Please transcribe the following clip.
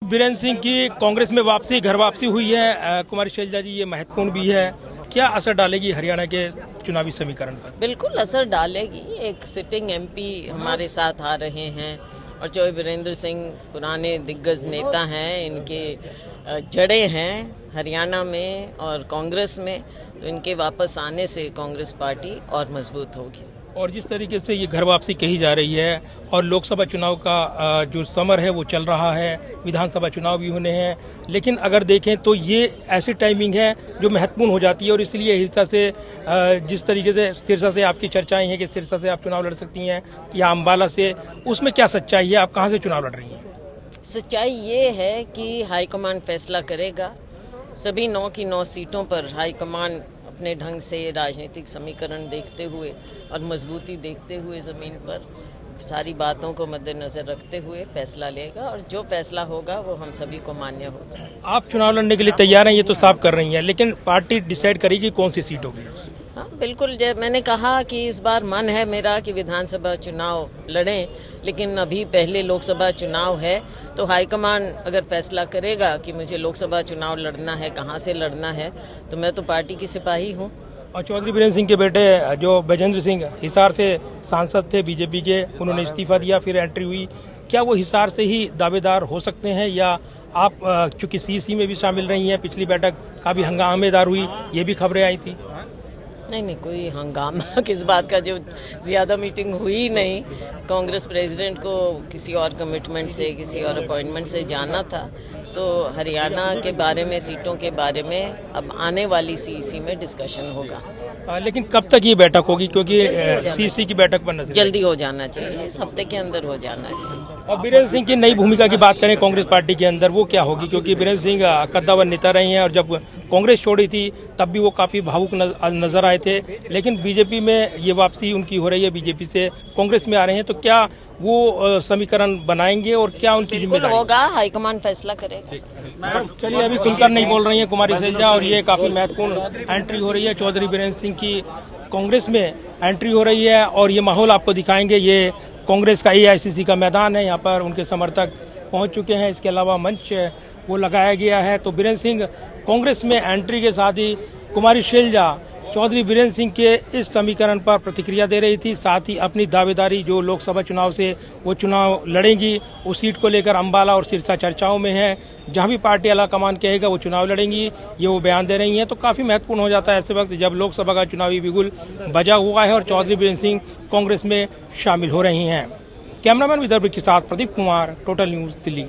बीरेन्द्र सिंह की कांग्रेस में वापसी, घर वापसी हुई है कुमारी शैलजा जी, ये महत्वपूर्ण भी है। क्या असर डालेगी हरियाणा के चुनावी समीकरण पर? बिल्कुल असर डालेगी। एक सिटिंग एमपी हमारे साथ आ रहे हैं और जो बीरेन्द्र सिंह पुराने दिग्गज नेता हैं, इनके जड़ें हैं हरियाणा में और कांग्रेस में, तो इनके वापस आने से कांग्रेस पार्टी और मजबूत होगी। और जिस तरीके से ये घर वापसी कही जा रही है और लोकसभा चुनाव का जो समर है वो चल रहा है, विधानसभा चुनाव भी होने हैं, लेकिन अगर देखें तो ये ऐसी टाइमिंग है जो महत्वपूर्ण हो जाती है और इसलिए सिरसा से जिस तरीके से सिरसा से आपकी चर्चाएं हैं कि सिरसा से आप चुनाव लड़ सकती हैं या अम्बाला से, उसमें क्या सच्चाई है? आप कहाँ से चुनाव लड़ रही हैं? सच्चाई ये है कि हाईकमान फैसला करेगा। सभी 9 की 9 सीटों पर हाईकमान अपने ढंग से राजनीतिक समीकरण देखते हुए और मजबूती देखते हुए ज़मीन पर सारी बातों को मद्देनज़र रखते हुए फैसला लेगा और जो फैसला होगा वो हम सभी को मान्य होगा। आप चुनाव लड़ने के लिए तैयार हैं, ये तो साफ कर रही हैं, लेकिन पार्टी डिसाइड करेगी कौन सी सीट होगी? हाँ बिल्कुल, जब मैंने कहा कि इस बार मन है मेरा कि विधानसभा चुनाव लड़ें, लेकिन अभी पहले लोकसभा चुनाव है, तो हाईकमान अगर फैसला करेगा कि मुझे लोकसभा चुनाव लड़ना है, कहाँ से लड़ना है, तो मैं तो पार्टी की सिपाही हूँ। और चौधरी बीरेन्द्र सिंह के बेटे जो बैजेंद्र सिंह हिसार से सांसद थे बीजेपी के, उन्होंने इस्तीफा दिया, फिर एंट्री हुई। क्या वो हिसार से ही दावेदार हो सकते हैं या आप चूंकि सीसी में भी शामिल रही हैं, पिछली बैठक काफी हंगामेदार हुई, ये भी खबरें आई थी? नहीं, कोई हंगामा किस बात का, जो ज़्यादा मीटिंग हुई नहीं। कांग्रेस प्रेसिडेंट को किसी और कमिटमेंट से, किसी और अपॉइंटमेंट से जाना था, तो हरियाणा के बारे में, सीटों के बारे में अब आने वाली सीईसी में डिस्कशन होगा। लेकिन कब तक ये बैठक होगी? क्योंकि सीसी की बैठक पर नजर जल्दी हो जाना चाहिए, इस हफ्ते के अंदर हो जाना चाहिए। और बीरेन्द्र सिंह की नई भूमिका की बात करें कांग्रेस पार्टी के अंदर, वो क्या होगी? क्योंकि बीरेन्द्र सिंह कद्दावर नेता रहे हैं और जब कांग्रेस छोड़ी थी तब भी वो काफी भावुक नजर आए थे, लेकिन बीजेपी में ये वापसी उनकी हो रही है, बीजेपी से कांग्रेस में आ रहे हैं, तो क्या वो समीकरण बनाएंगे और क्या उनकी जिम्मेदारी होगा? हाईकमान फैसला करेगा। चलिए, अभी खुलकर नहीं बोल रही है कुमारी शैलजा और ये काफी महत्वपूर्ण एंट्री हो रही है चौधरी बीरेन्द्र सिंह की, कांग्रेस में एंट्री हो रही है और ये माहौल आपको दिखाएंगे। ये कांग्रेस का एआईसीसी का मैदान है, यहाँ पर उनके समर्थक पहुंच चुके हैं, इसके अलावा मंच वो लगाया गया है। तो बीरेन्द्र सिंह कांग्रेस में एंट्री के साथ ही कुमारी शैलजा चौधरी बीरेन्द्र सिंह के इस समीकरण पर प्रतिक्रिया दे रही थी, साथ ही अपनी दावेदारी जो लोकसभा चुनाव से वो चुनाव लड़ेंगी, उस सीट को लेकर अम्बाला और सिरसा चर्चाओं में है। जहां भी पार्टी आला कमान कहेगा वो चुनाव लड़ेंगी, ये वो बयान दे रही हैं। तो काफी महत्वपूर्ण हो जाता है ऐसे वक्त जब लोकसभा का चुनावी बिगुल बजा हुआ है और चौधरी बीरेन्द्र सिंह कांग्रेस में शामिल हो रही हैं। कैमरामैन विदर्भ के साथ प्रदीप कुमार, टोटल न्यूज, दिल्ली।